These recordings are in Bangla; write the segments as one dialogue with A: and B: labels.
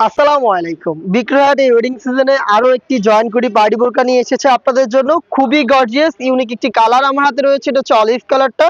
A: আসসালামু আলাইকুম। বিক্রয়হাট এই ওয়েডিং সিজনে আরো একটি জয়েন্ট কোটি পার্টি বোরকা নিয়ে এসেছে আপনাদের জন্য। খুবই গর্জিয়াস ইউনিক একটি কালার আমার হাতে রয়েছে। এটা হচ্ছে অলিভ কালারটা,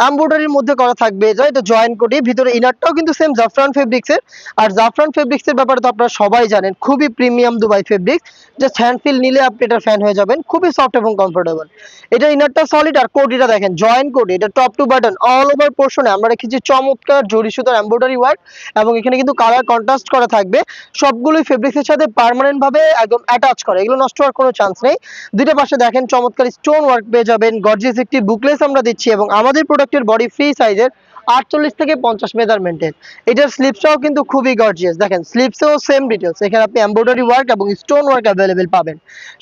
A: এমব্রয়ডারির মধ্যে করা থাকবে। এটা জয়েন্ট কোটি, ভিতরে ইনারটাও কিন্তু সেম জাফরান ফেব্রিক্স এর। আর জাফরান ফেব্রিক্স এর ব্যাপারে তো আপনারা সবাই জানেন, খুবই premium Dubai fabrics. Just hand feel নিলে আপনি এটার ফ্যান হয়ে যাবেন। খুবই সফট এবং কমফোর্টেবল। এটা ইনারটা সলিড আর কোটিটা দেখেন জয়েন্ট কোটি। এটা top to button all over পোর্শনে আমরা রেখেছি চমৎকার জরি সুতার এমব্রয়ডারি ওয়ার্ক, এবং এখানে কিন্তু কালার কন্ট্রাস্ট করা থাকবে। সবগুলোই ফেব্রিক্সের সাথে পার্মানেন্ট ভাবে একদম অ্যাটাচ করে, এগুলো নষ্ট হওয়ার কোনো চান্স নেই। দুইটা পাশে দেখেন চমৎকার স্টোন ওয়ার্ক পেয়ে যাবেন। গর্জিয়াস একটি বুকলেস আমরা দিচ্ছি, এবং আমাদের প্রোডাক্টের বডি ফ্রি সাইজের 48 থেকে 50 মেজারমেন্টের। এটার স্লিপসটাও কিন্তু খুবই গর্জিয়াস। দেখেন স্লিপসেও সেম ডিটেলস, এখানে আপনি এমব্রয়ডারি ওয়ার্ক এবং স্টোন ওয়ার্ক অ্যাভেলেবেল পাবেন।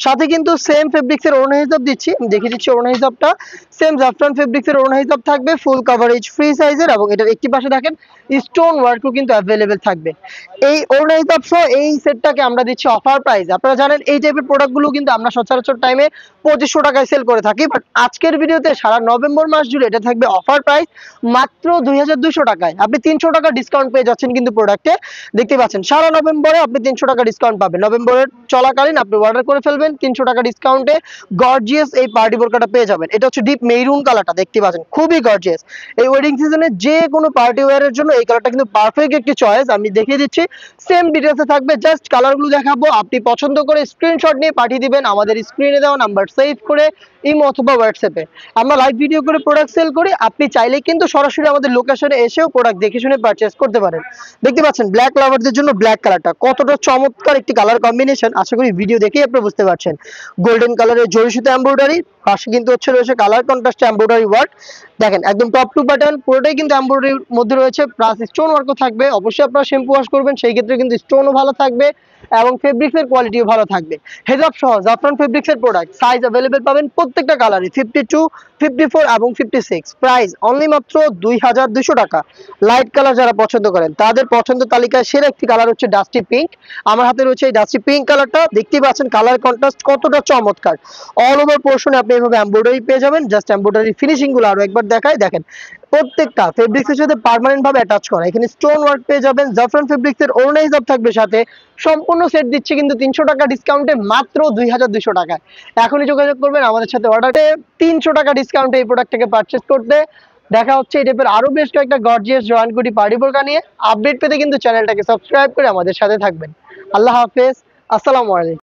A: সাথে কিন্তু সেম ফেব্রিক্সের ওড়না হিসাব দিচ্ছি, আমি দেখিয়ে দিচ্ছি ওড়না হিসাবটা। সেম জাফরান ফেব্রিক্সের ওড়না হিসাব থাকবে, ফুল কভারেজ ফ্রি সাইজের, এবং এটার একটি পাশে দেখেন স্টোন ওয়ার্কও কিন্তু অ্যাভেলেবেল থাকবে। এই ওড়না হিসাব সহ এই সেটটাকে আমরা দিচ্ছি অফার প্রাইস। আপনারা জানেন এই টাইপের প্রোডাক্টগুলো কিন্তু আমরা সচরাচর টাইমে 2500 টাকায় সেল করে থাকি, বাট আজকের ভিডিওতে সারা নভেম্বর মাস জুড়ে এটা থাকবে অফার প্রাইস মাত্র 2200 টাকায়। আপনি 300 টাকা ডিসকাউন্ট পেয়ে যাচ্ছেন কিন্তু প্রোডাক্টে। দেখতে পাচ্ছেন সারা নভেম্বরে আপনি 300 টাকা ডিসকাউন্ট পাবেন। নভেম্বরের চলাকালীন আপনি অর্ডার করে ফেলবেন, 300 টাকা ডিসকাউন্টে গর্জিয়াস এই পার্টি বোরকাটা পেয়ে যাবেন। এটা হচ্ছে ডিপ মেরুন কালারটা, দেখতে পাচ্ছেন খুবই গর্জিয়াস। এই ওয়েডিং সিজনে যে কোনো পার্টি ওয়্যারের জন্য এই কালারটা কিন্তু পারফেক্ট একটি চয়েস। আমি দেখিয়ে দিচ্ছি, সেম ডিটেলসে থাকবে, জাস্ট কালারগুলো দেখাবো। আপনি পছন্দ করে স্ক্রিনশট নিয়ে পাঠিয়ে দিবেন আমাদের স্ক্রিনে দেওয়া নাম্বার সেভ করে ইমো অথবা হোয়াটসঅ্যাপে। আমরা লাইভ ভিডিও করে প্রোডাক্ট সেল করি, আপনি চাইলে কিন্তু সরাসরি আমাদের লোকেশনে এসেও প্রোডাক্ট দেখে শুনে পারচেজ করতে পারেন। দেখতে পাচ্ছেন ব্ল্যাক লাভারদের জন্য ব্ল্যাক কালারটা কতটা চমৎকার একটি কালার কম্বিনেশন, আশা করি ভিডিও দেখেই আপনি বুঝতে পারছেন। গোল্ডেন কালারের জরি সুতা এমব্রয়ডারি, পাশে কিন্তু রয়েছে কালার কন্ট্রাস্ট এমব্রয়ডারি ওয়ার্ক। দেখেন একদম টপ টু বাটন পুরোটাই কিন্তু এমব্রয়ডারির মধ্যে রয়েছে, প্লাস স্টোন ওয়ার্কও থাকবে। অবশ্যই আপনারা শ্যাম্পু ওয়াশ করবেন, সেই ক্ষেত্রে কিন্তু স্টোনও ভালো থাকবে এবং ফেব্রিক্সের কোয়ালিটিও ভালো থাকবে। হেজাব সহ জাফরান ফেব্রিক্সের প্রোডাক্ট সাইজ অ্যাভেলেবেল পাবেন প্রত্যেকটা কালারে, 52, 54 এবং 56। প্রাইস অনলি মাত্র 2200 টাকা। লাইট কালার যারা পছন্দ করেন তাদের পছন্দ তালিকায় সেরা একটি কালার হচ্ছে ডাস্টি পিঙ্ক। আমার হাতে রয়েছে এই ডাস্টি পিঙ্ক কালারটা, দেখতেই পাচ্ছেন কালার কন্ট্রাস্ট কতটা চমৎকার। অল ওভার পোর্শনে আপনি এভাবে এমব্রয়ডারি পেয়ে যাবেন। জাস্ট এমব্রয়ডারি ফিনিশিং গুলো আরো একবার দেখায়, দেখেন প্রত্যেকটা ফেব্রিক্সের সাথে পার্মানেন্ট ভাবে অ্যাটাচ করা। এখানে স্টোন ওয়ার্ক পেয়ে যাবেন। জাফরান ফেব্রিক্সের ওড়না হিসাব থাকবে সাথে। সম্পূর্ণ সেট দিচ্ছে কিন্তু 300 টাকা ডিসকাউন্টে মাত্র 2200 টাকায়। এখনই যোগাযোগ করবেন আমাদের সাথে অর্ডারে 300 টাকা ডিসকাউন্টে এই প্রোডাক্টটাকে পারচেজ করতে। দেখা হচ্ছে এই টাইপের আরো বেশ কয়েকটা গর্জিয়াস জয়েন্ট কোটি পার্টি বোরকা নিয়ে। আপডেট পেতে কিন্তু চ্যানেলটাকে সাবস্ক্রাইব করে আমাদের সাথে থাকবেন। আল্লাহ হাফেজ, আসসালামু আলাইকুম।